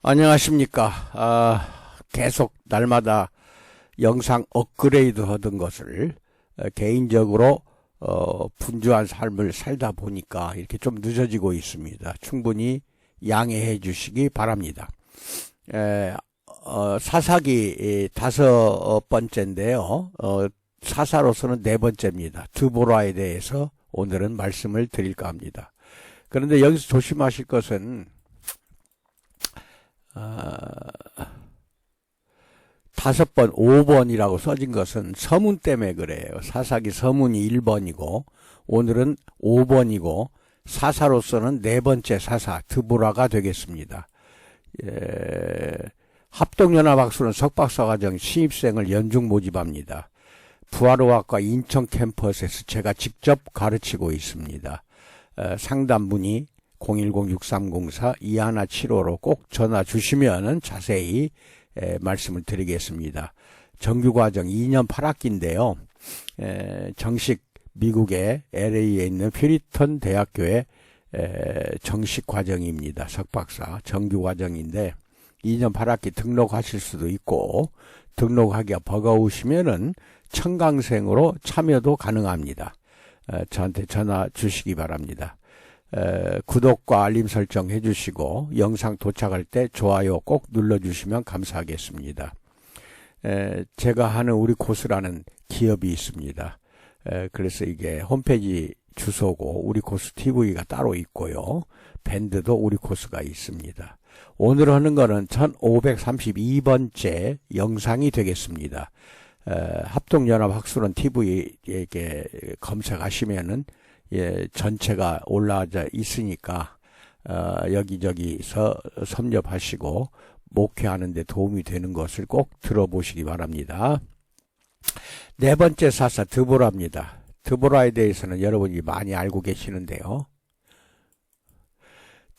안녕하십니까. 계속 날마다 영상 업그레이드 하던 것을 개인적으로 분주한 삶을 살다 보니까 이렇게 좀 늦어지고 있습니다. 충분히 양해해 주시기 바랍니다. 사사기 5번째인데요. 사사로서는 4번째입니다. 드보라에 대해서 오늘은 말씀을 드릴까 합니다. 그런데 여기서 조심하실 것은 5번, 5번이라고 써진 것은 서문 때문에 그래요. 사사기 서문이 1번이고 오늘은 5번이고 사사로서는 4번째 사사 드보라가 되겠습니다. 합동연합학술은 석박사과정 신입생을 연중 모집합니다. 부하로학과 인천 캠퍼스에서 제가 직접 가르치고 있습니다. 상담 문의 010-6304-2175로 꼭 전화 주시면 자세히 말씀을 드리겠습니다. 정규과정 2년 8학기인데요. 정식 미국의 LA에 있는 퓨리턴 대학교의 정식 과정입니다. 석박사 정규과정인데 2년 8학기 등록하실 수도 있고 등록하기가 버거우시면은 청강생으로 참여도 가능합니다. 저한테 전화 주시기 바랍니다. 구독과 알림 설정 해주시고 영상 도착할 때 좋아요 꼭 눌러주시면 감사하겠습니다. 제가 하는 우리 코스라는 기업이 있습니다. 그래서 이게 홈페이지 주소고 우리 코스 TV가 따로 있고요. 밴드도 우리 코스가 있습니다. 오늘 하는 거는 1532번째 영상이 되겠습니다. 합동연합학술원 TV에게 검색하시면은 전체가 올라와 있으니까 여기저기서 섭렵하시고 목회하는 데 도움이 되는 것을 꼭 들어보시기 바랍니다. 4번째 사사 드보라입니다. 드보라에 대해서는 여러분이 많이 알고 계시는데요.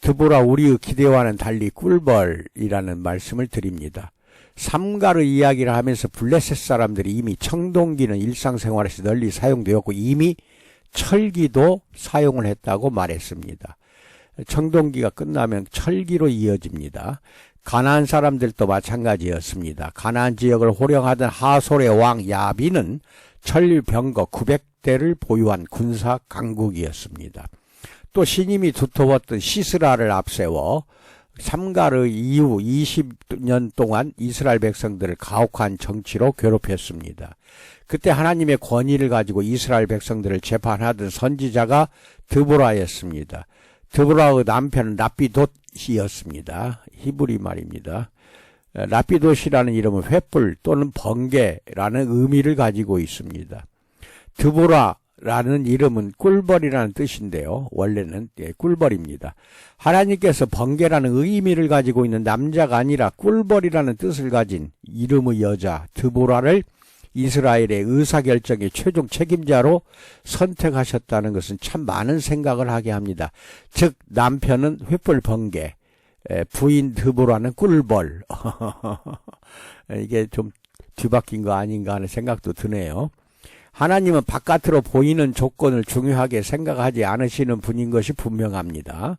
드보라 우리의 기대와는 달리 꿀벌이라는 말씀을 드립니다. 삼가르 이야기를 하면서 블레셋 사람들이 이미 청동기는 일상생활에서 널리 사용되었고 이미 철기도 사용을 했다고 말했습니다. 청동기가 끝나면 철기로 이어집니다. 가나안 사람들도 마찬가지였습니다. 가나안 지역을 호령하던 하솔의 왕 야빈은 철병거 900대를 보유한 군사 강국이었습니다. 또 신임이 두터웠던 시스라를 앞세워 삼가르 이후 20년 동안 이스라엘 백성들을 가혹한 정치로 괴롭혔습니다. 그때 하나님의 권위를 가지고 이스라엘 백성들을 재판하던 선지자가 드보라였습니다. 드보라의 남편은 라피돗이었습니다. 히브리 말입니다. 라피돗이라는 이름은 횃불 또는 번개라는 의미를 가지고 있습니다. 드보라라는 이름은 꿀벌이라는 뜻인데요. 원래는 꿀벌입니다. 하나님께서 번개라는 의미를 가지고 있는 남자가 아니라 꿀벌이라는 뜻을 가진 이름의 여자 드보라를 이스라엘의 의사결정의 최종 책임자로 선택하셨다는 것은 참 많은 생각을 하게 합니다. 즉 남편은 횃불 번개, 부인 드보라는 꿀벌. 이게 좀 뒤바뀐 거 아닌가 하는 생각도 드네요. 하나님은 바깥으로 보이는 조건을 중요하게 생각하지 않으시는 분인 것이 분명합니다.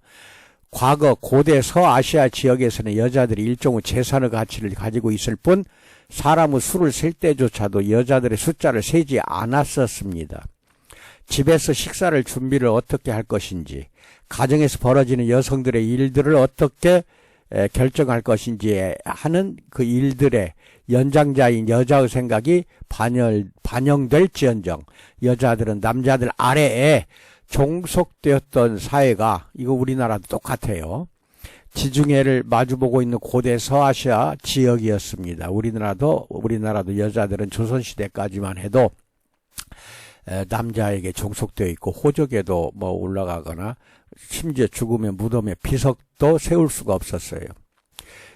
과거 고대 서아시아 지역에서는 여자들이 일종의 재산의 가치를 가지고 있을 뿐 사람의 수를 셀 때조차도 여자들의 숫자를 세지 않았었습니다. 집에서 식사를 준비를 어떻게 할 것인지, 가정에서 벌어지는 여성들의 일들을 어떻게 결정할 것인지 하는 그 일들의 연장자인 여자의 생각이 반영될지언정 여자들은 남자들 아래에 종속되었던 사회가 이거 우리나라도 똑같아요. 지중해를 마주보고 있는 고대 서아시아 지역이었습니다. 우리나라도 여자들은 조선시대까지만 해도 남자에게 종속되어 있고 호적에도 올라가거나 심지어 죽으면 무덤에 비석도 세울 수가 없었어요.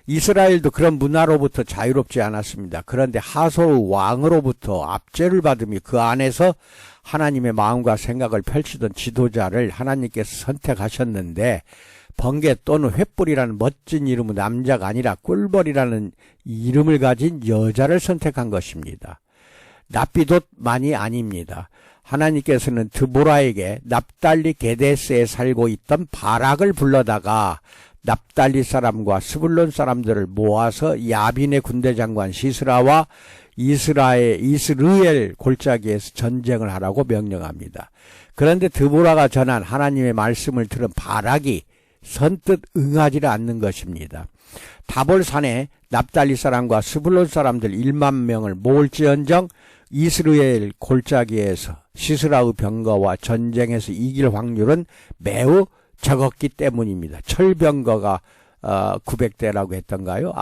이스라엘도 그런 문화로부터 자유롭지 않았습니다. 그런데 하솔 왕으로부터 압제를 받으며 그 안에서 하나님의 마음과 생각을 펼치던 지도자를 하나님께서 선택하셨는데 번개 또는 횃불이라는 멋진 이름은 남자가 아니라 꿀벌이라는 이름을 가진 여자를 선택한 것입니다. 라피돗만이 아닙니다. 하나님께서는 드보라에게 납달리 게데스에 살고 있던 바락을 불러다가 납달리 사람과 스불론 사람들을 모아서 야빈의 군대 장관 시스라와 이스르엘 골짜기에서 전쟁을 하라고 명령합니다. 그런데 드보라가 전한 하나님의 말씀을 들은 바락이 선뜻 응하지 않는 것입니다. 다볼산에 납달리 사람과 스불론 사람들 1만 명을 모을지언정 이스라엘 골짜기에서 시스라의 병거와 전쟁에서 이길 확률은 매우 적었기 때문입니다. 철병거가 900대라고 했던가요?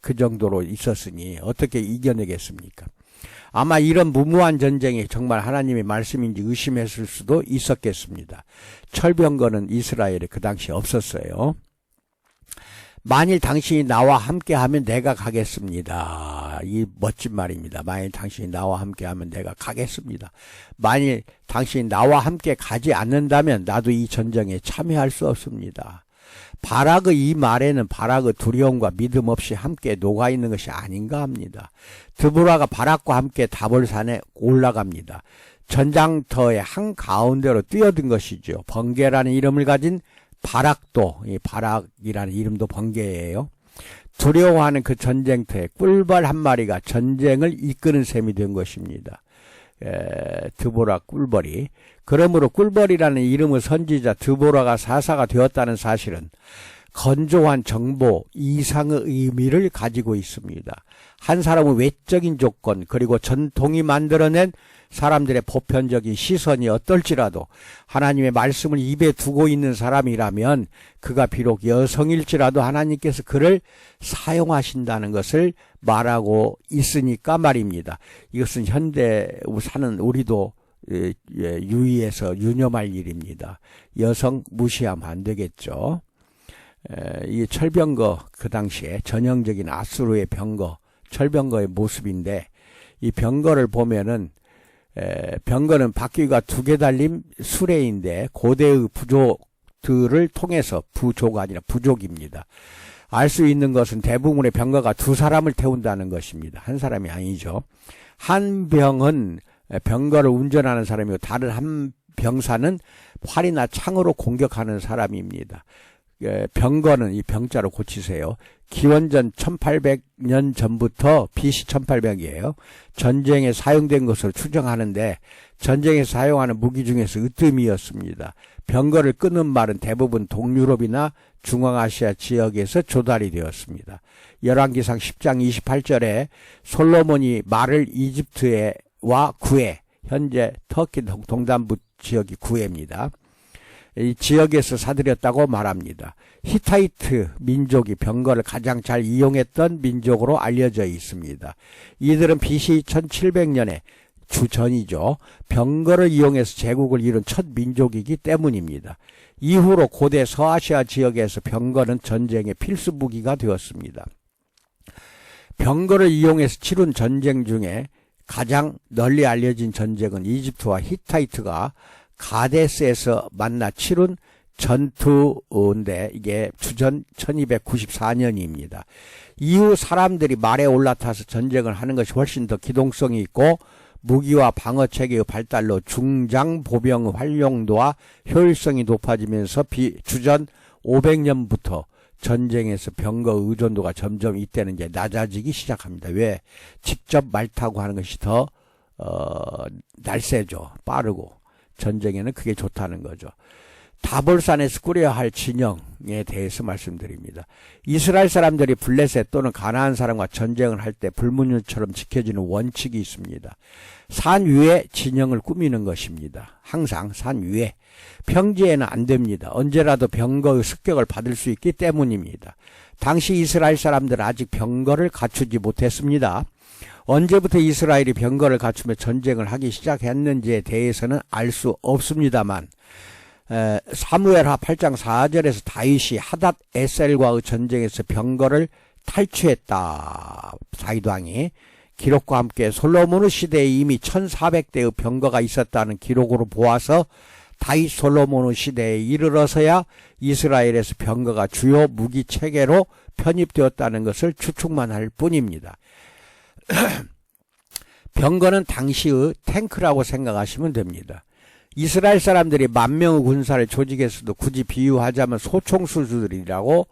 그 정도로 있었으니 어떻게 이겨내겠습니까? 아마 이런 무모한 전쟁이 정말 하나님의 말씀인지 의심했을 수도 있었겠습니다. 철병거는 이스라엘에 그 당시 없었어요. 만일 당신이 나와 함께하면 내가 가겠습니다. 이 멋진 말입니다. 만일 당신이 나와 함께하면 내가 가겠습니다. 만일 당신이 나와 함께 가지 않는다면 나도 이 전쟁에 참여할 수 없습니다. 바락의 이 말에는 바락의 두려움과 믿음 없이 함께 녹아있는 것이 아닌가 합니다. 드보라가 바락과 함께 다볼산에 올라갑니다. 전장터의 한가운데로 뛰어든 것이죠. 번개라는 이름을 가진 바락도, 이 바락이라는 이름도 번개예요. 두려워하는 그 전쟁터에 꿀벌 한 마리가 전쟁을 이끄는 셈이 된 것입니다. 드보라 꿀벌이. 그러므로 꿀벌이라는 이름의 선지자 드보라가 사사가 되었다는 사실은 건조한 정보 이상의 의미를 가지고 있습니다. 한 사람의 외적인 조건 그리고 전통이 만들어낸 사람들의 보편적인 시선이 어떨지라도 하나님의 말씀을 입에 두고 있는 사람이라면 그가 비록 여성일지라도 하나님께서 그를 사용하신다는 것을 말하고 있으니까 말입니다. 이것은 현대에 사는 우리도 유의해서 유념할 일입니다. 여성 무시하면 안 되겠죠. 이 철병거, 그 당시에 전형적인 아수르의 병거, 철병거의 모습인데 이 병거를 보면은 병거는 바퀴가 2개 달린 수레인데 고대의 부족들을 통해서 부조가 아니라 부족입니다. 알 수 있는 것은 대부분의 병거가 2사람을 태운다는 것입니다. 한 사람이 아니죠. 한 병은 병거를 운전하는 사람이고 다른 한 병사는 활이나 창으로 공격하는 사람입니다. 병거는 이 병자로 고치세요. 기원전 1800년 전부터 BC 1800이에요. 전쟁에 사용된 것으로 추정하는데 전쟁에 사용하는 무기 중에서 으뜸이었습니다. 병거를 끄는 말은 대부분 동유럽이나 중앙아시아 지역에서 조달이 되었습니다. 열왕기상 10장 28절에 솔로몬이 말을 이집트와 구해, 현재 터키 동남부 지역이 구해입니다. 이 지역에서 사들였다고 말합니다. 히타이트 민족이 병거를 가장 잘 이용했던 민족으로 알려져 있습니다. 이들은 BC 1700년에 주전이죠. 병거를 이용해서 제국을 이룬 첫 민족이기 때문입니다. 이후로 고대 서아시아 지역에서 병거는 전쟁의 필수 무기가 되었습니다. 병거를 이용해서 치룬 전쟁 중에 가장 널리 알려진 전쟁은 이집트와 히타이트가 가데스에서 만나 치룬 전투인데 이게 주전 1294년입니다. 이후 사람들이 말에 올라타서 전쟁을 하는 것이 훨씬 더 기동성이 있고 무기와 방어체계의 발달로 중장보병의 활용도와 효율성이 높아지면서 주전 500년부터 전쟁에서 병거 의존도가 점점 이때는 이제 낮아지기 시작합니다. 왜? 직접 말 타고 하는 것이 더 날쌔죠. 빠르고. 전쟁에는 그게 좋다는 거죠. 다볼산에서 꾸려야 할 진영에 대해서 말씀드립니다. 이스라엘 사람들이 블레셋 또는 가나안 사람과 전쟁을 할 때 불문율처럼 지켜지는 원칙이 있습니다. 산 위에 진영을 꾸미는 것입니다. 항상 산 위에. 평지에는 안 됩니다. 언제라도 병거의 습격을 받을 수 있기 때문입니다. 당시 이스라엘 사람들은 아직 병거를 갖추지 못했습니다. 언제부터 이스라엘이 병거를 갖추며 전쟁을 하기 시작했는지에 대해서는 알 수 없습니다만 사무엘하 8장 4절에서 다윗이 하닷 에셀과의 전쟁에서 병거를 탈취했다. 다윗 왕이 기록과 함께 솔로몬의 시대에 이미 1400대의 병거가 있었다는 기록으로 보아서 다윗 솔로몬의 시대에 이르러서야 이스라엘에서 병거가 주요 무기 체계로 편입되었다는 것을 추측만 할 뿐입니다. 병거는 당시의 탱크라고 생각하시면 됩니다. 이스라엘 사람들이 10,000명의 군사를 조직했어도 굳이 비유하자면 소총수들이라고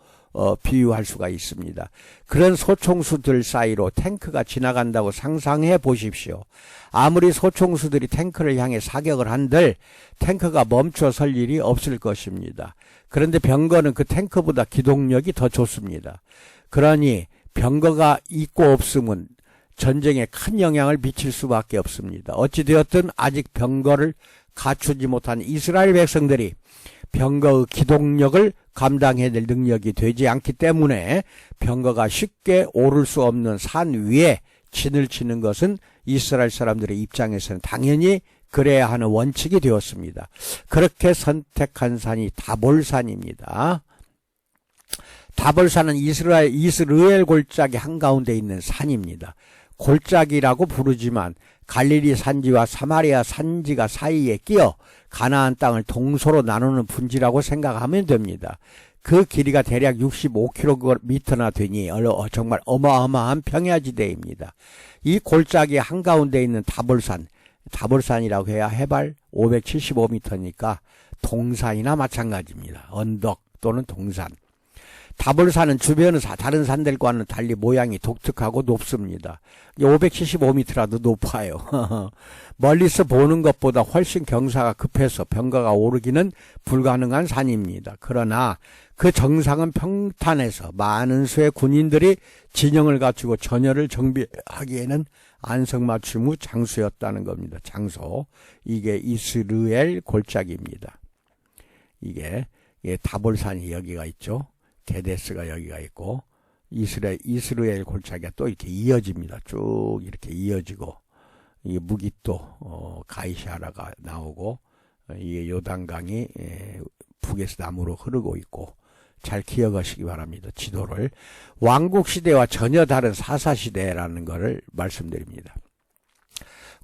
비유할 수가 있습니다. 그런 소총수들 사이로 탱크가 지나간다고 상상해 보십시오. 아무리 소총수들이 탱크를 향해 사격을 한들 탱크가 멈춰 설 일이 없을 것입니다. 그런데 병거는 그 탱크보다 기동력이 더 좋습니다. 그러니 병거가 있고 없음은 전쟁에 큰 영향을 미칠 수밖에 없습니다. 어찌되었든 아직 병거를 갖추지 못한 이스라엘 백성들이 병거의 기동력을 감당해야 될 능력이 되지 않기 때문에 병거가 쉽게 오를 수 없는 산 위에 진을 치는 것은 이스라엘 사람들의 입장에서는 당연히 그래야 하는 원칙이 되었습니다. 그렇게 선택한 산이 다볼산입니다. 다볼산은 이스라엘 골짜기 한가운데 있는 산입니다. 골짜기라고 부르지만 갈릴리 산지와 사마리아 산지가 사이에 끼어 가나안 땅을 동서로 나누는 분지라고 생각하면 됩니다. 그 길이가 대략 65km나 되니 정말 어마어마한 평야지대입니다. 이 골짜기 한가운데 있는 다볼산이라고 해야 해발 575m니까 동산이나 마찬가지입니다. 언덕 또는 동산. 다볼산은 주변의 다른 산들과는 달리 모양이 독특하고 높습니다. 575m라도 높아요. 멀리서 보는 것보다 훨씬 경사가 급해서 병거가 오르기는 불가능한 산입니다. 그러나 그 정상은 평탄해서 많은 수의 군인들이 진영을 갖추고 전열을 정비하기에는 안성맞춤 후 장소였다는 겁니다. 장소. 이게 이스라엘 골짜기입니다. 이게 다볼산이 여기가 있죠. 게데스가 여기가 있고 이스라엘 골짜기가 또 이렇게 이어집니다. 쭉 이렇게 이어지고 이 무깃도 가이샤라가 나오고 이게 요단강이 북에서 남으로 흐르고 있고 잘 기억하시기 바랍니다. 지도를. 왕국시대와 전혀 다른 사사시대라는 것을 말씀드립니다.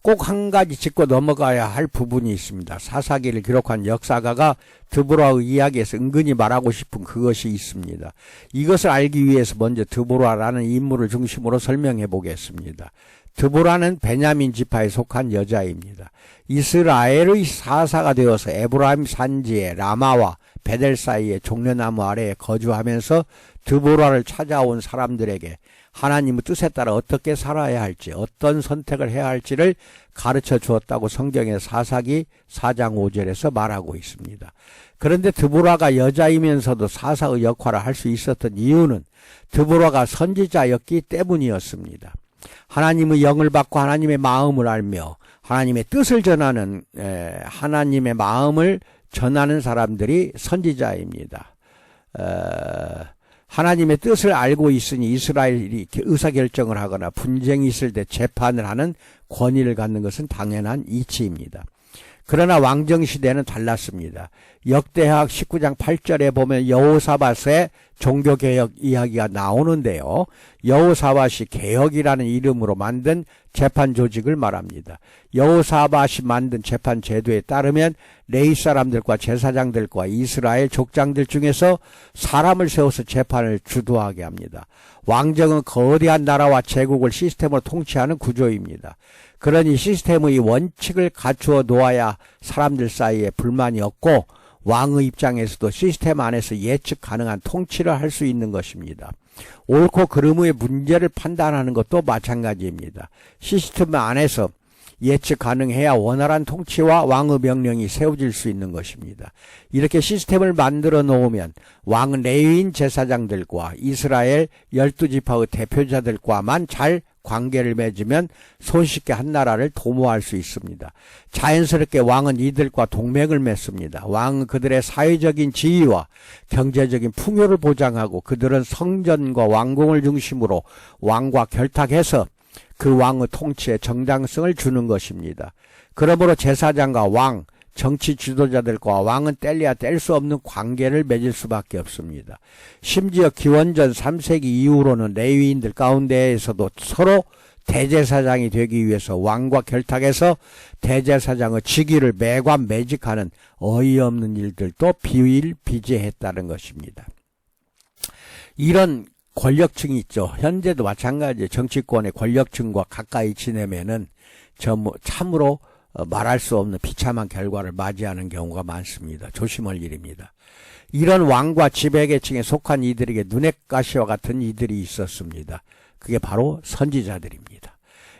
꼭 한 가지 짚고 넘어가야 할 부분이 있습니다. 사사기를 기록한 역사가가 드보라의 이야기에서 은근히 말하고 싶은 그것이 있습니다. 이것을 알기 위해서 먼저 드보라라는 인물을 중심으로 설명해 보겠습니다. 드보라는 베냐민 지파에 속한 여자입니다. 이스라엘의 사사가 되어서 에브라임 산지의 라마와 베델 사이의 종려나무 아래에 거주하면서 드보라를 찾아온 사람들에게 하나님의 뜻에 따라 어떻게 살아야 할지, 어떤 선택을 해야 할지를 가르쳐 주었다고 성경의 사사기 4장 5절에서 말하고 있습니다. 그런데 드보라가 여자이면서도 사사의 역할을 할 수 있었던 이유는 드보라가 선지자였기 때문이었습니다. 하나님의 영을 받고 하나님의 마음을 알며 하나님의 뜻을 전하는 하나님의 마음을 전하는 사람들이 선지자입니다. 하나님의 뜻을 알고 있으니 이스라엘이 의사결정을 하거나 분쟁이 있을 때 재판을 하는 권위를 갖는 것은 당연한 이치입니다. 그러나 왕정시대는 달랐습니다. 역대학 19장 8절에 보면 여호사밧의 종교개혁 이야기가 나오는데요. 여호사밧이 개혁이라는 이름으로 만든 재판 조직을 말합니다. 여호사밧이 만든 재판 제도에 따르면 레위 사람들과 제사장들과 이스라엘 족장들 중에서 사람을 세워서 재판을 주도하게 합니다. 왕정은 거대한 나라와 제국을 시스템으로 통치하는 구조입니다. 그러니 시스템의 원칙을 갖추어 놓아야 사람들 사이에 불만이 없고 왕의 입장에서도 시스템 안에서 예측 가능한 통치를 할 수 있는 것입니다. 옳고 그름의 문제를 판단하는 것도 마찬가지입니다. 시스템 안에서 예측 가능해야 원활한 통치와 왕의 명령이 세워질 수 있는 것입니다. 이렇게 시스템을 만들어 놓으면 왕은 레위인 제사장들과 이스라엘 12지파의 대표자들과만 잘 관계를 맺으면 손쉽게 한 나라를 도모할 수 있습니다. 자연스럽게 왕은 이들과 동맹을 맺습니다. 왕은 그들의 사회적인 지위와 경제적인 풍요를 보장하고 그들은 성전과 왕궁을 중심으로 왕과 결탁해서 그 왕의 통치에 정당성을 주는 것입니다. 그러므로 제사장과 왕, 정치 지도자들과 왕은 뗄래야 뗄 수 없는 관계를 맺을 수밖에 없습니다. 심지어 기원전 3세기 이후로는 레위인들 가운데에서도 서로 대제사장이 되기 위해서 왕과 결탁해서 대제사장의 직위를 매관 매직하는 어이없는 일들도 비일비재했다는 것입니다. 이런 권력층이 있죠. 현재도 마찬가지예요. 정치권의 권력층과 가까이 지내면은 참으로 말할 수 없는 비참한 결과를 맞이하는 경우가 많습니다. 조심할 일입니다. 이런 왕과 지배계층에 속한 이들에게 눈의 가시와 같은 이들이 있었습니다. 그게 바로 선지자들입니다.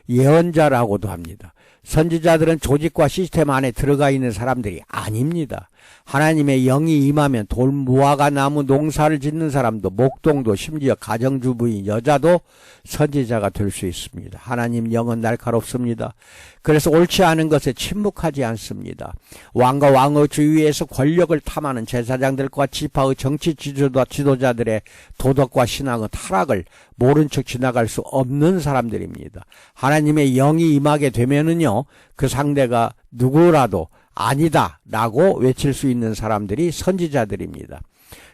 예언자라고도 합니다. 선지자들은 조직과 시스템 안에 들어가 있는 사람들이 아닙니다. 하나님의 영이 임하면 돌, 무화과 나무 농사를 짓는 사람도, 목동도, 심지어 가정주부인 여자도 선지자가 될 수 있습니다. 하나님 영은 날카롭습니다. 그래서 옳지 않은 것에 침묵하지 않습니다. 왕과 왕의 주위에서 권력을 탐하는 제사장들과 지파의 정치 지도자들의 도덕과 신앙의 타락을 모른 척 지나갈 수 없는 사람들입니다. 하나님의 영이 임하게 되면은요, 그 상대가 누구라도 아니다 라고 외칠 수 있는 사람들이 선지자들입니다.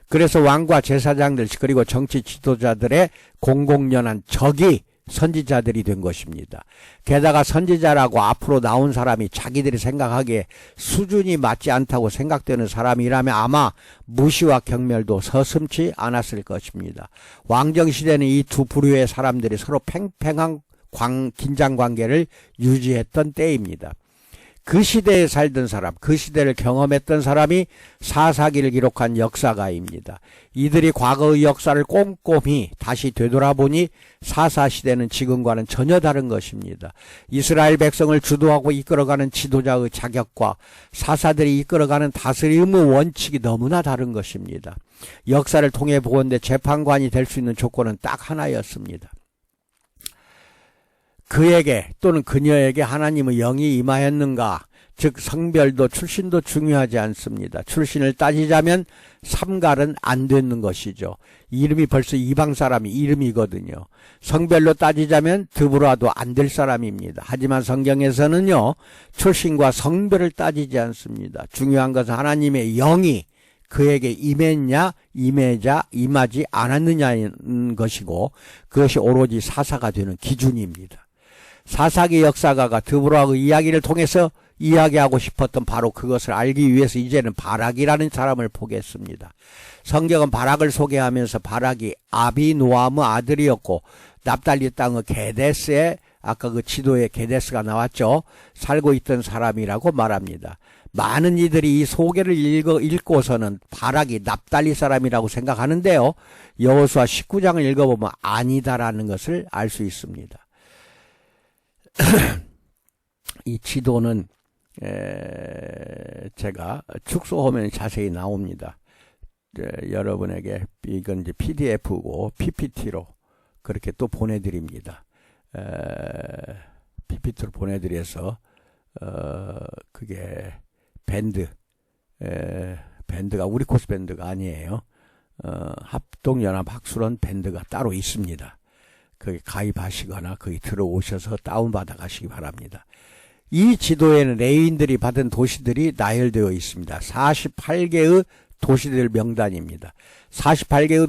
그래서 왕과 제사장들 그리고 정치 지도자들의 공공연한 적이 선지자들이 된 것입니다. 게다가 선지자라고 앞으로 나온 사람이 자기들이 생각하기에 수준이 맞지 않다고 생각되는 사람이라면 아마 무시와 경멸도 서슴지 않았을 것입니다. 왕정시대는 이 두 부류의 사람들이 서로 팽팽한 긴장관계를 유지했던 때입니다. 그 시대에 살던 사람, 그 시대를 경험했던 사람이 사사기를 기록한 역사가입니다. 이들이 과거의 역사를 꼼꼼히 다시 되돌아보니 사사시대는 지금과는 전혀 다른 것입니다. 이스라엘 백성을 주도하고 이끌어가는 지도자의 자격과 사사들이 이끌어가는 다스림의 원칙이 너무나 다른 것입니다. 역사를 통해 보건대 재판관이 될 수 있는 조건은 딱 하나였습니다. 그에게 또는 그녀에게 하나님의 영이 임하였는가? 즉 성별도 출신도 중요하지 않습니다. 출신을 따지자면 삼갈은 안 되는 것이죠. 이름이 벌써 이방 사람이 이름이거든요. 성별로 따지자면 드보라도 안 될 사람입니다. 하지만 성경에서는요, 출신과 성별을 따지지 않습니다. 중요한 것은 하나님의 영이 그에게 임했냐, 임하지 않았느냐는 것이고, 그것이 오로지 사사가 되는 기준입니다. 사사기 역사가가 드보라의 이야기를 통해서 이야기하고 싶었던 바로 그것을 알기 위해서 이제는 바락이라는 사람을 보겠습니다. 성경은 바락을 소개하면서 바락이 아비노암의 아들이었고 납달리 땅의 게데스에 아까 그 지도에 게데스가 나왔죠. 살고 있던 사람이라고 말합니다. 많은 이들이 이 소개를 읽고서는 바락이 납달리 사람이라고 생각하는데요. 여호수아 19장을 읽어보면 아니다라는 것을 알 수 있습니다. 이 지도는 제가 축소하면 자세히 나옵니다. 여러분에게 이건 이제 PDF고 PPT로 그렇게 또 보내드립니다. PPT로 보내드려서 그게 밴드가 우리 코스 밴드가 아니에요. 합동연합 학술원 밴드가 따로 있습니다. 거기 가입하시거나 거기 들어오셔서 다운받아 가시기 바랍니다. 이 지도에는 레위인들이 받은 도시들이 나열되어 있습니다. 48개의 도시들 명단입니다. 48개의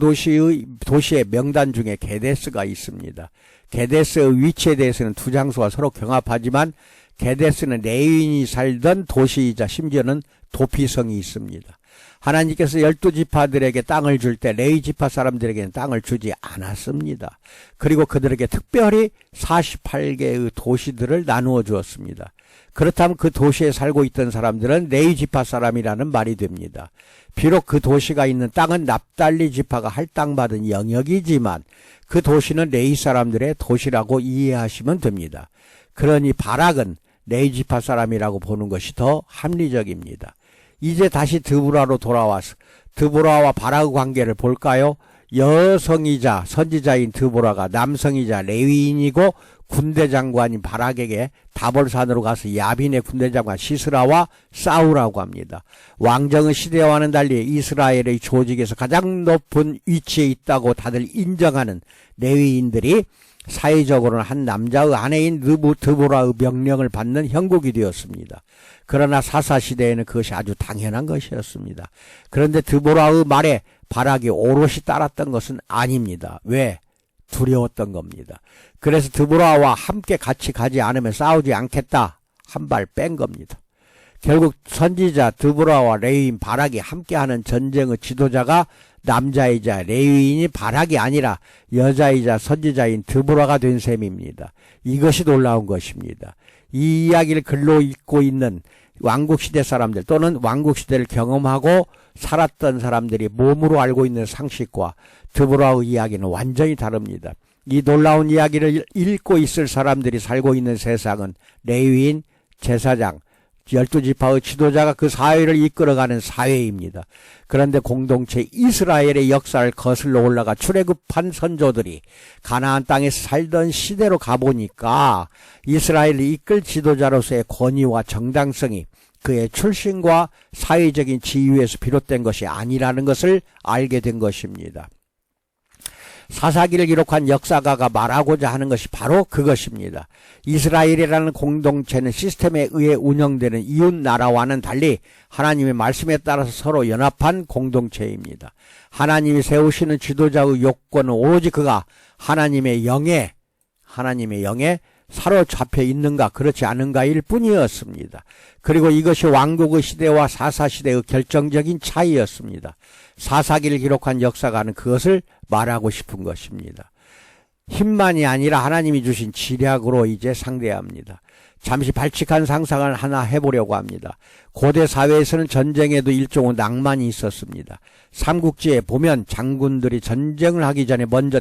도시의 명단 중에 게데스가 있습니다. 게데스의 위치에 대해서는 두 장소가 서로 경합하지만 게데스는 레위인이 살던 도시이자 심지어는 도피성이 있습니다. 하나님께서 12지파들에게 땅을 줄 때 레위 지파 사람들에게는 땅을 주지 않았습니다. 그리고 그들에게 특별히 48개의 도시들을 나누어 주었습니다. 그렇다면 그 도시에 살고 있던 사람들은 레위 지파 사람이라는 말이 됩니다. 비록 그 도시가 있는 땅은 납달리 지파가 할당받은 영역이지만 그 도시는 레위 사람들의 도시라고 이해하시면 됩니다. 그러니 바락은 레위 지파 사람이라고 보는 것이 더 합리적입니다. 이제 다시 드보라로 돌아와서 드보라와 바락의 관계를 볼까요? 여성이자 선지자인 드보라가 남성이자 레위인이고 군대장관인 바락에게 다볼산으로 가서 야빈의 군대장관 시스라와 싸우라고 합니다. 왕정의 시대와는 달리 이스라엘의 조직에서 가장 높은 위치에 있다고 다들 인정하는 레위인들이 사회적으로는 한 남자의 아내인 드보라의 명령을 받는 형국이 되었습니다. 그러나 사사시대에는 그것이 아주 당연한 것이었습니다. 그런데 드보라의 말에 바락이 오롯이 따랐던 것은 아닙니다. 왜? 두려웠던 겁니다. 그래서 드보라와 함께 같이 가지 않으면 싸우지 않겠다. 한 발 뺀 겁니다. 결국 선지자 드보라와 레위인 바락이 함께하는 전쟁의 지도자가 남자이자 레위인이 바락이 아니라 여자이자 선지자인 드보라가 된 셈입니다. 이것이 놀라운 것입니다. 이 이야기를 글로 읽고 있는 왕국시대 사람들 또는 왕국시대를 경험하고 살았던 사람들이 몸으로 알고 있는 상식과 드보라의 이야기는 완전히 다릅니다. 이 놀라운 이야기를 읽고 있을 사람들이 살고 있는 세상은 레위인, 제사장, 12지파의 지도자가 그 사회를 이끌어가는 사회입니다. 그런데 공동체 이스라엘의 역사를 거슬러 올라가 출애굽한 선조들이 가나안 땅에서 살던 시대로 가보니까 이스라엘을 이끌 지도자로서의 권위와 정당성이 그의 출신과 사회적인 지위에서 비롯된 것이 아니라는 것을 알게 된 것입니다. 사사기를 기록한 역사가가 말하고자 하는 것이 바로 그것입니다. 이스라엘이라는 공동체는 시스템에 의해 운영되는 이웃 나라와는 달리 하나님의 말씀에 따라서 서로 연합한 공동체입니다. 하나님이 세우시는 지도자의 요건은 오로지 그가 하나님의 영에 사로잡혀 있는가 그렇지 않은가일 뿐이었습니다. 그리고 이것이 왕국의 시대와 사사시대의 결정적인 차이였습니다. 사사기를 기록한 역사가는 그것을 말하고 싶은 것입니다. 힘만이 아니라 하나님이 주신 지략으로 이제 상대합니다. 잠시 발칙한 상상을 하나 해보려고 합니다. 고대 사회에서는 전쟁에도 일종의 낭만이 있었습니다. 삼국지에 보면 장군들이 전쟁을 하기 전에 먼저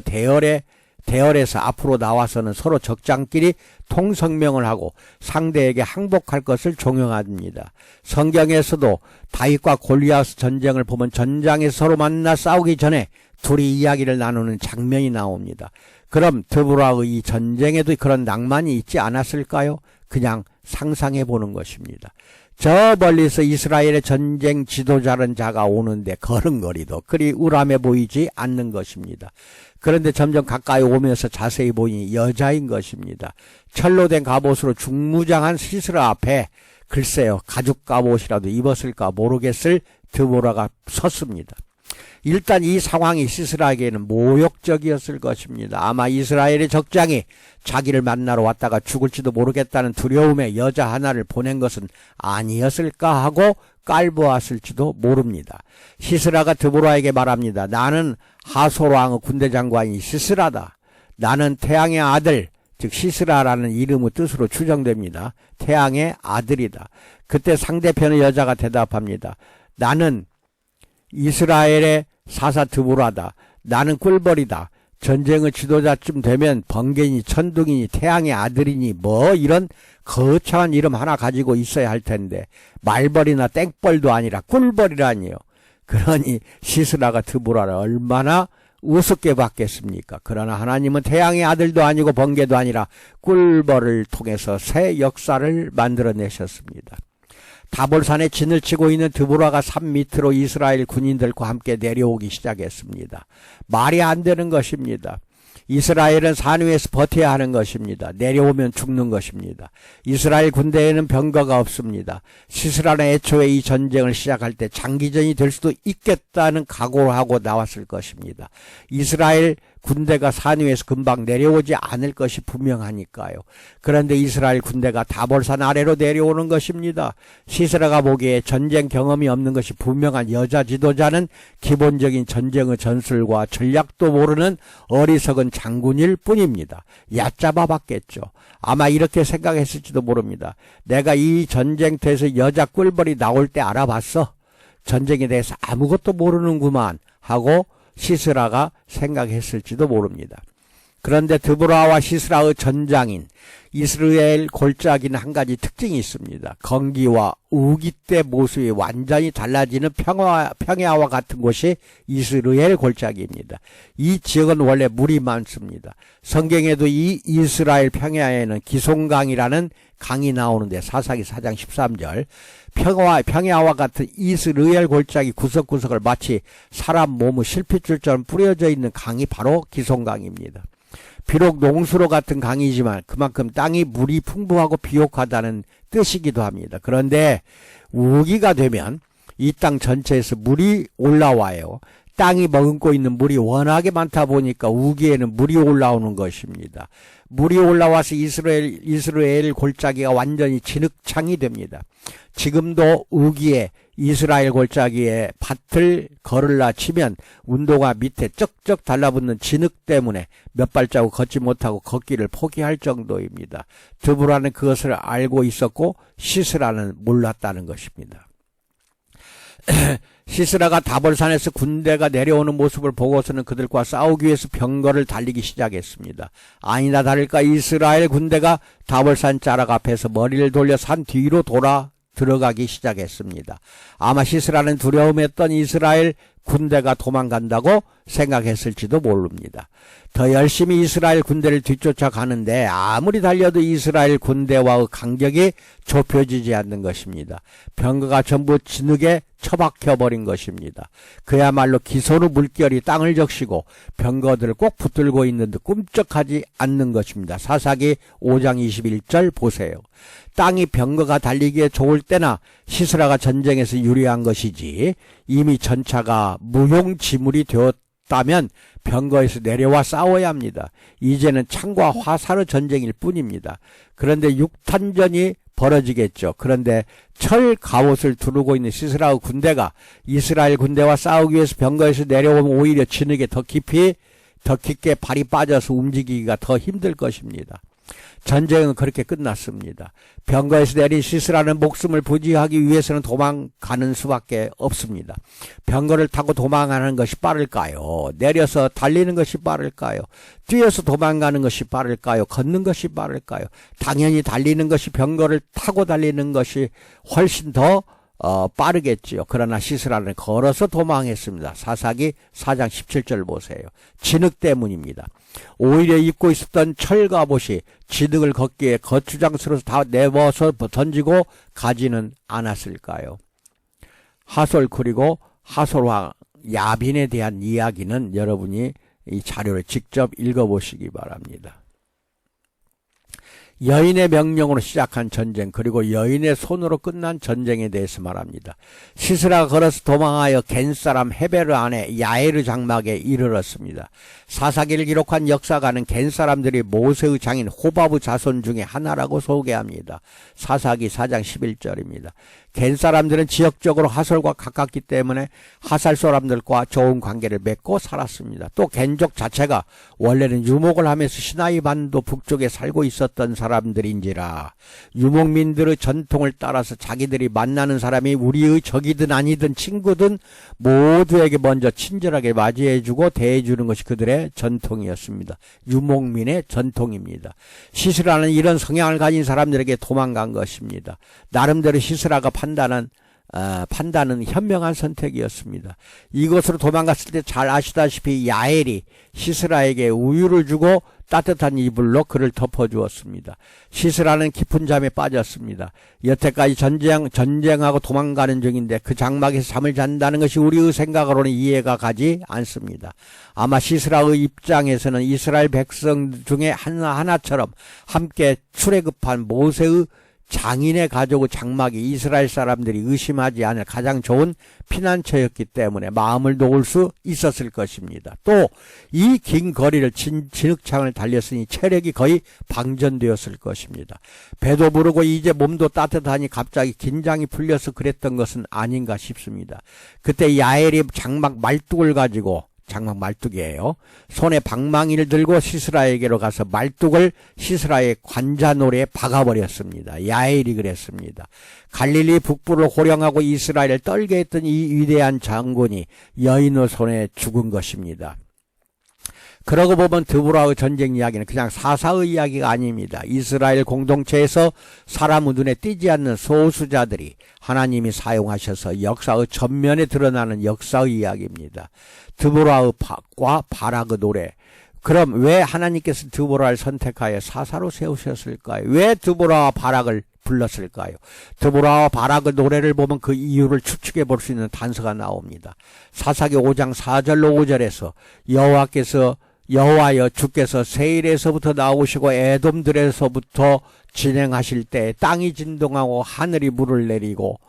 대열에서 앞으로 나와서는 서로 적장끼리 통성명을 하고 상대에게 항복할 것을 종용합니다. 성경에서도 다윗과 골리앗 전쟁을 보면 전장에서 서로 만나 싸우기 전에 둘이 이야기를 나누는 장면이 나옵니다. 그럼 드보라의 이 전쟁에도 그런 낭만이 있지 않았을까요? 그냥 상상해 보는 것입니다. 저 멀리서 이스라엘의 전쟁 지도자는 자가 오는데 걸음걸이도 그리 우람해 보이지 않는 것입니다. 그런데 점점 가까이 오면서 자세히 보니 여자인 것입니다. 철로 된 갑옷으로 중무장한 시스라 앞에 글쎄요, 가죽 갑옷이라도 입었을까 모르겠을 드보라가 섰습니다. 일단 이 상황이 시스라에게는 모욕적이었을 것입니다. 아마 이스라엘의 적장이 자기를 만나러 왔다가 죽을지도 모르겠다는 두려움에 여자 하나를 보낸 것은 아니었을까 하고 깔보았을지도 모릅니다. 시스라가 드보라에게 말합니다. 나는 하솔왕의 군대 장관이 시스라다. 나는 태양의 아들, 즉 시스라라는 이름의 뜻으로 추정됩니다. 태양의 아들이다. 그때 상대편의 여자가 대답합니다. 나는 이스라엘의 사사 드보라다. 나는 꿀벌이다. 전쟁의 지도자쯤 되면 번개니 천둥이니 태양의 아들이니 뭐 이런 거창한 이름 하나 가지고 있어야 할 텐데 말벌이나 땡벌도 아니라 꿀벌이라니요. 그러니 시스라가 드보라를 얼마나 우습게 봤겠습니까? 그러나 하나님은 태양의 아들도 아니고 번개도 아니라 꿀벌을 통해서 새 역사를 만들어내셨습니다. 다볼산에 진을 치고 있는 드보라가 산 밑으로 이스라엘 군인들과 함께 내려오기 시작했습니다. 말이 안 되는 것입니다. 이스라엘은 산 위에서 버텨야 하는 것입니다. 내려오면 죽는 것입니다. 이스라엘 군대에는 병거가 없습니다. 시스라는 애초에 이 전쟁을 시작할 때 장기전이 될 수도 있겠다는 각오를 하고 나왔을 것입니다. 이스라엘 군대가 산 위에서 금방 내려오지 않을 것이 분명하니까요. 그런데 이스라엘 군대가 다볼산 아래로 내려오는 것입니다. 시스라가 보기에 전쟁 경험이 없는 것이 분명한 여자 지도자는 기본적인 전쟁의 전술과 전략도 모르는 어리석은 장군일 뿐입니다. 얕잡아 봤겠죠. 아마 이렇게 생각했을지도 모릅니다. 내가 이 전쟁터에서 여자 꿀벌이 나올 때 알아봤어. 전쟁에 대해서 아무것도 모르는구만 하고 시스라가 생각했을지도 모릅니다. 그런데 드보라와 시스라의 전장인 이스라엘 골짜기는 한 가지 특징이 있습니다. 건기와 우기 때 모습이 완전히 달라지는 평야와 같은 곳이 이스라엘 골짜기입니다. 이 지역은 원래 물이 많습니다. 성경에도 이 이스라엘 평야에는 기송강이라는 강이 나오는데 사사기 4장 13절 평야와 같은 이스라엘 골짜기 구석구석을 마치 사람 몸의 실핏줄처럼 뿌려져 있는 강이 바로 기송강입니다. 비록 농수로 같은 강이지만 그만큼 땅이 물이 풍부하고 비옥하다는 뜻이기도 합니다. 그런데 우기가 되면 이 땅 전체에서 물이 올라와요. 땅이 머금고 있는 물이 워낙에 많다 보니까 우기에는 물이 올라오는 것입니다. 물이 올라와서 이스라엘 골짜기가 완전히 진흙창이 됩니다. 지금도 우기에 이스라엘 골짜기에 밭을 걸으려 치면 운동화 밑에 쩍쩍 달라붙는 진흙 때문에 몇 발자국 걷지 못하고 걷기를 포기할 정도입니다. 드보라는 그것을 알고 있었고 시스라는 몰랐다는 것입니다. 시스라가 다볼산에서 군대가 내려오는 모습을 보고서는 그들과 싸우기 위해서 병거를 달리기 시작했습니다. 아니나 다를까 이스라엘 군대가 다볼산 자락 앞에서 머리를 돌려 산 뒤로 돌아 들어가기 시작했습니다. 아마 시스라는 두려움했던 이스라엘 군대가 도망간다고 생각했을지도 모릅니다. 더 열심히 이스라엘 군대를 뒤쫓아 가는데 아무리 달려도 이스라엘 군대와의 간격이 좁혀지지 않는 것입니다. 병거가 전부 진흙에 처박혀버린 것입니다. 그야말로 기손의 물결이 땅을 적시고 병거들을 꼭 붙들고 있는 듯 꿈쩍하지 않는 것입니다. 사사기 5장 21절 보세요. 땅이 병거가 달리기에 좋을 때나 시스라가 전쟁에서 유리한 것이지 이미 전차가 무용지물이 되었다면 병거에서 내려와 싸워야 합니다. 이제는 창과 화살의 전쟁일 뿐입니다. 그런데 육탄전이 벌어지겠죠. 그런데 철 갑옷을 두르고 있는 시스라의 군대가 이스라엘 군대와 싸우기 위해서 병거에서 내려오면 오히려 진흙에 더 깊게 발이 빠져서 움직이기가 더 힘들 것입니다. 전쟁은 그렇게 끝났습니다. 병거에서 내린 시스라는 목숨을 부지하기 위해서는 도망가는 수밖에 없습니다. 병거를 타고 도망가는 것이 빠를까요? 내려서 달리는 것이 빠를까요? 뛰어서 도망가는 것이 빠를까요? 걷는 것이 빠를까요? 당연히 달리는 것이 병거를 타고 달리는 것이 훨씬 더 빠르겠지요. 그러나 시스라는 걸어서 도망했습니다. 사사기 4장 17절 보세요. 진흙 때문입니다. 오히려 입고 있었던 철갑옷이 진흙을 걷기에 거추장스러워서 다 내버서 던지고 가지는 않았을까요? 하솔 그리고 하솔왕 야빈에 대한 이야기는 여러분이 이 자료를 직접 읽어보시기 바랍니다. 여인의 명령으로 시작한 전쟁 그리고 여인의 손으로 끝난 전쟁에 대해서 말합니다. 시스라가 걸어서 도망하여 겐사람 헤베르 안에 야에르 장막에 이르렀습니다. 사사기를 기록한 역사가는 겐사람들이 모세의 장인 호밥의 자손 중에 하나라고 소개합니다. 사사기 4장 11절입니다. 겐사람들은 지역적으로 하솔과 가깝기 때문에 하살 사람들과 좋은 관계를 맺고 살았습니다. 또 겐족 자체가 원래는 유목을 하면서 시나이 반도 북쪽에 살고 있었던 사람들인지라 유목민들의 전통을 따라서 자기들이 만나는 사람이 우리의 적이든 아니든 친구든 모두에게 먼저 친절하게 맞이해주고 대해주는 것이 그들의 전통이었습니다. 유목민의 전통입니다. 시스라는 이런 성향을 가진 사람들에게 도망간 것입니다. 나름대로 시스라가 판단은 현명한 선택이었습니다. 이곳으로 도망갔을 때 잘 아시다시피 야엘이 시스라에게 우유를 주고 따뜻한 이불로 그를 덮어주었습니다. 시스라는 깊은 잠에 빠졌습니다. 여태까지 전쟁하고 도망가는 중인데 그 장막에서 잠을 잔다는 것이 우리의 생각으로는 이해가 가지 않습니다. 아마 시스라의 입장에서는 이스라엘 백성 중에 하나처럼 함께 출애굽한 모세의 장인의 가족의 장막이 이스라엘 사람들이 의심하지 않을 가장 좋은 피난처였기 때문에 마음을 놓을 수 있었을 것입니다. 또 이 긴 거리를 진흙창을 달렸으니 체력이 거의 방전되었을 것입니다. 배도 부르고 이제 몸도 따뜻하니 갑자기 긴장이 풀려서 그랬던 것은 아닌가 싶습니다. 그때 야엘이 장막 말뚝을 가지고 장막 말뚝이에요. 손에 방망이를 들고 시스라에게로 가서 말뚝을 시스라의 관자놀이에 박아버렸습니다. 야엘이 그랬습니다. 갈릴리 북부를 호령하고 이스라엘을 떨게 했던 이 위대한 장군이 여인의 손에 죽은 것입니다. 그러고 보면 드보라의 전쟁 이야기는 그냥 사사의 이야기가 아닙니다. 이스라엘 공동체에서 사람의 눈에 띄지 않는 소수자들이 하나님이 사용하셔서 역사의 전면에 드러나는 역사의 이야기입니다. 드보라의 바락의 노래. 그럼 왜 하나님께서 드보라를 선택하여 사사로 세우셨을까요? 왜 드보라와 바락을 불렀을까요? 드보라와 바락의 노래를 보면 그 이유를 추측해 볼 수 있는 단서가 나옵니다. 사사기 5장 4절로 5절에서 여호와여 주께서 세일에서부터 나오시고 에돔들에서부터 진행하실 때 땅이 진동하고 하늘이 물을 내리고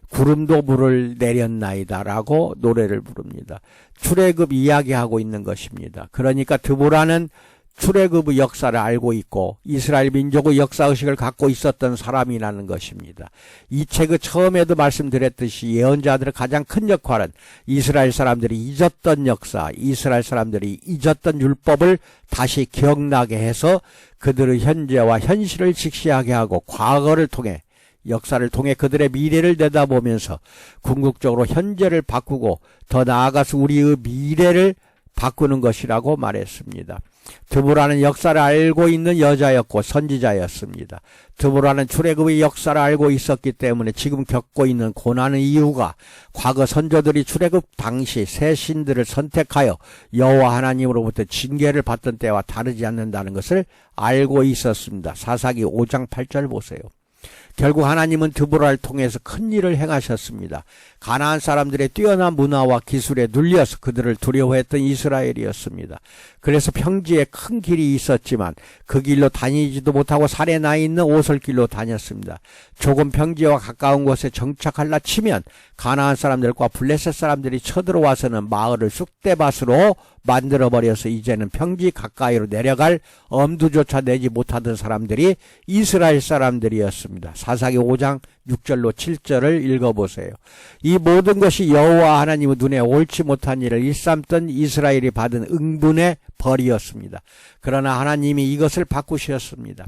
구름도 물을 내렸나이다 라고 노래를 부릅니다. 출애굽 이야기하고 있는 것입니다. 그러니까 드보라는 출애굽의 역사를 알고 있고 이스라엘 민족의 역사의식을 갖고 있었던 사람이라는 것입니다. 이 책의 처음에도 말씀드렸듯이 예언자들의 가장 큰 역할은 이스라엘 사람들이 잊었던 역사, 이스라엘 사람들이 잊었던 율법을 다시 기억나게 해서 그들의 현재와 현실을 직시하게 하고 과거를 통해 역사를 통해 그들의 미래를 내다보면서 궁극적으로 현재를 바꾸고 더 나아가서 우리의 미래를 바꾸는 것이라고 말했습니다. 드보라는 역사를 알고 있는 여자였고 선지자였습니다. 드보라는 출애굽의 역사를 알고 있었기 때문에 지금 겪고 있는 고난의 이유가 과거 선조들이 출애굽 당시 새 신들을 선택하여 여호와 하나님으로부터 징계를 받던 때와 다르지 않는다는 것을 알고 있었습니다. 사사기 5장 8절 보세요. 결국 하나님은 드보라를 통해서 큰 일을 행하셨습니다. 가나안 사람들의 뛰어난 문화와 기술에 눌려서 그들을 두려워했던 이스라엘이었습니다. 그래서 평지에 큰 길이 있었지만 그 길로 다니지도 못하고 산에 나 있는 오솔길로 다녔습니다. 조금 평지와 가까운 곳에 정착하려 치면 가나안 사람들과 블레셋 사람들이 쳐들어와서는 마을을 쑥대밭으로 만들어버려서 이제는 평지 가까이로 내려갈 엄두조차 내지 못하던 사람들이 이스라엘 사람들이었습니다. 사사기 5장 6절로 7절을 읽어보세요. 이 모든 것이 여호와 하나님의 눈에 옳지 못한 일을 일삼던 이스라엘이 받은 응분의 벌이었습니다. 그러나 하나님이 이것을 바꾸셨습니다.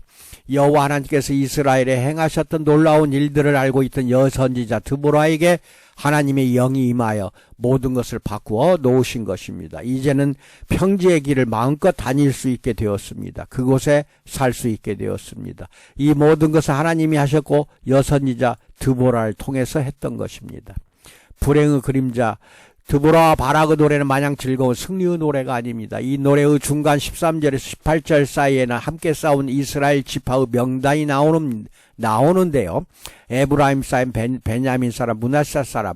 여호와 하나님께서 이스라엘에 행하셨던 놀라운 일들을 알고 있던 여선지자 드보라에게 하나님의 영이 임하여 모든 것을 바꾸어 놓으신 것입니다. 이제는 평지의 길을 마음껏 다닐 수 있게 되었습니다. 그곳에 살 수 있게 되었습니다. 이 모든 것을 하나님이 하셨고 여선지자 드보라를 통해서 했던 것입니다. 불행의 그림자 드보라와 바락의 노래는 마냥 즐거운 승리의 노래가 아닙니다. 이 노래의 중간 13절에서 18절 사이에는 함께 싸운 이스라엘 지파의 명단이 나오는데요. 에브라임 사람, 베냐민 사람, 므낫세 사람,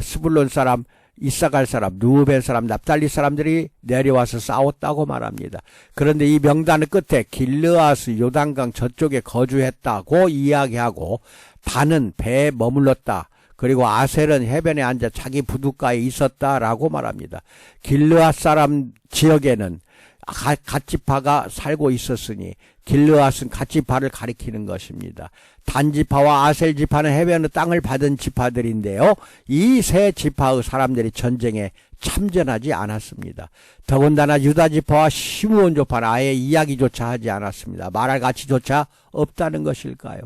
스불론 사람, 이사갈 사람, 르우벤 사람, 납달리 사람들이 내려와서 싸웠다고 말합니다. 그런데 이 명단의 끝에 길르앗의 요단강 저쪽에 거주했다고 이야기하고 단은 배에 머물렀다. 그리고 아셀은 해변에 앉아 자기 부둣가에 있었다라고 말합니다. 길르앗 사람 지역에는 갓지파가 살고 있었으니 길르앗은 갓지파를 가리키는 것입니다. 단지파와 아셀지파는 해변의 땅을 받은 지파들인데요. 이 세 지파의 사람들이 전쟁에 참전하지 않았습니다. 더군다나 유다지파와 시므온지파는 아예 이야기조차 하지 않았습니다. 말할 가치조차 없다는 것일까요?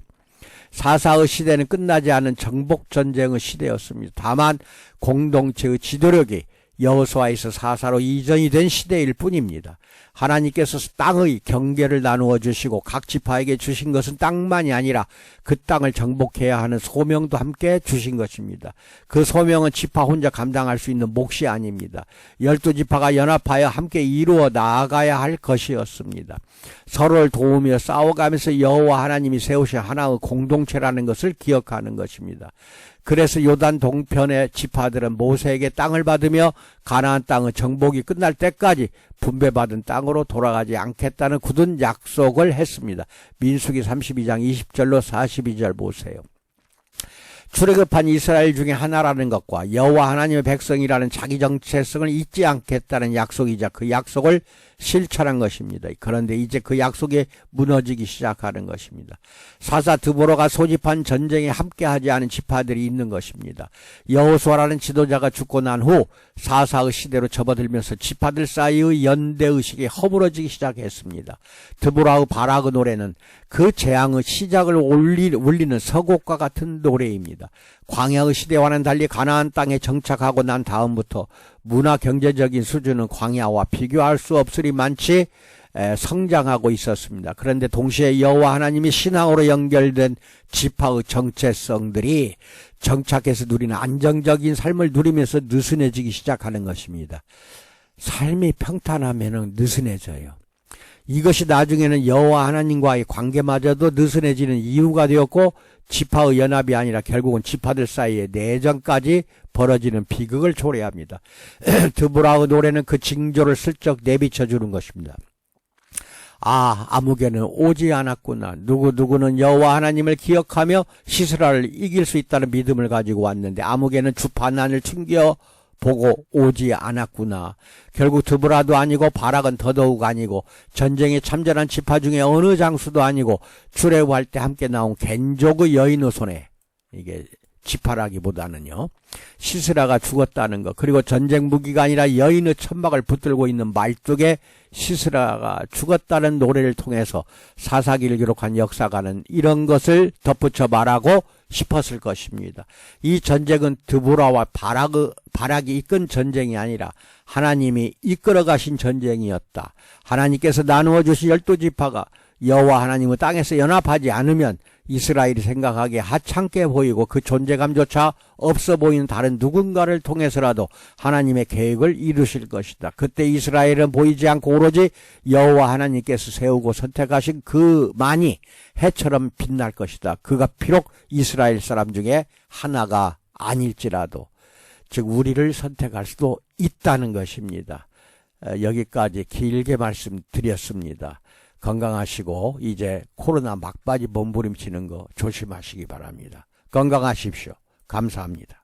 사사의 시대는 끝나지 않은 정복전쟁의 시대였습니다. 다만 공동체의 지도력이 여호수아에서 사사로 이전이 된 시대일 뿐입니다. 하나님께서 땅의 경계를 나누어 주시고 각 지파에게 주신 것은 땅만이 아니라 그 땅을 정복해야 하는 소명도 함께 주신 것입니다. 그 소명은 지파 혼자 감당할 수 있는 몫이 아닙니다. 12지파가 연합하여 함께 이루어 나아가야 할 것이었습니다. 서로를 도우며 싸워가면서 여호와 하나님이 세우신 하나의 공동체라는 것을 기억하는 것입니다. 그래서 요단 동편의 지파들은 모세에게 땅을 받으며 가나안 땅의 정복이 끝날 때까지 분배받은 땅으로 돌아가지 않겠다는 굳은 약속을 했습니다. 민수기 32장 20절로 42절 보세요. 출애굽한 이스라엘 중에 하나라는 것과 여호와 하나님의 백성이라는 자기 정체성을 잊지 않겠다는 약속이자 그 약속을 실천한 것입니다. 그런데 이제 그 약속이 무너지기 시작하는 것입니다. 사사 드보라가 소집한 전쟁에 함께하지 않은 지파들이 있는 것입니다. 여호수아라는 지도자가 죽고 난 후 사사의 시대로 접어들면서 지파들 사이의 연대의식이 허물어지기 시작했습니다. 드보라의 바락의 노래는 그 재앙의 시작을 울리는 서곡과 같은 노래입니다. 광야의 시대와는 달리 가나안 땅에 정착하고 난 다음부터 문화 경제적인 수준은 광야와 비교할 수 없으리 많이 성장하고 있었습니다. 그런데 동시에 여호와 하나님이 신앙으로 연결된 지파의 정체성들이 정착해서 누리는 안정적인 삶을 누리면서 느슨해지기 시작하는 것입니다. 삶이 평탄하면 느슨해져요. 이것이 나중에는 여호와 하나님과의 관계마저도 느슨해지는 이유가 되었고 지파의 연합이 아니라 결국은 지파들 사이에 내전까지 벌어지는 비극을 초래합니다. 드보라의 노래는 그 징조를 슬쩍 내비쳐주는 것입니다. 아, 아무개는 오지 않았구나. 누구는 여호와 하나님을 기억하며 시스라를 이길 수 있다는 믿음을 가지고 왔는데 아무개는 주판난을 튕겨 보고 오지 않았구나. 결국 드보라도 아니고 바락은 더더욱 아니고 전쟁에 참전한 지파 중에 어느 장수도 아니고 출애굽할 때 함께 나온 겐족의 여인의 손에, 이게 지파라기보다는요, 시스라가 죽었다는 것, 그리고 전쟁 무기가 아니라 여인의 천막을 붙들고 있는 말뚝에 시스라가 죽었다는 노래를 통해서 사사기를 기록한 역사가는 이런 것을 덧붙여 말하고 싶었을 것입니다. 이 전쟁은 드보라와 바락이 이끈 전쟁이 아니라 하나님이 이끌어 가신 전쟁이었다. 하나님께서 나누어 주신 12지파가 여호와 하나님의 땅에서 연합하지 않으면 이스라엘이 생각하기에 하찮게 보이고 그 존재감조차 없어 보이는 다른 누군가를 통해서라도 하나님의 계획을 이루실 것이다. 그때 이스라엘은 보이지 않고 오로지 여호와 하나님께서 세우고 선택하신 그만이 해처럼 빛날 것이다. 그가 비록 이스라엘 사람 중에 하나가 아닐지라도, 즉 우리를 선택할 수도 있다는 것입니다. 여기까지 길게 말씀드렸습니다. 건강하시고 이제 코로나 막바지 몸부림치는 거 조심하시기 바랍니다. 건강하십시오. 감사합니다.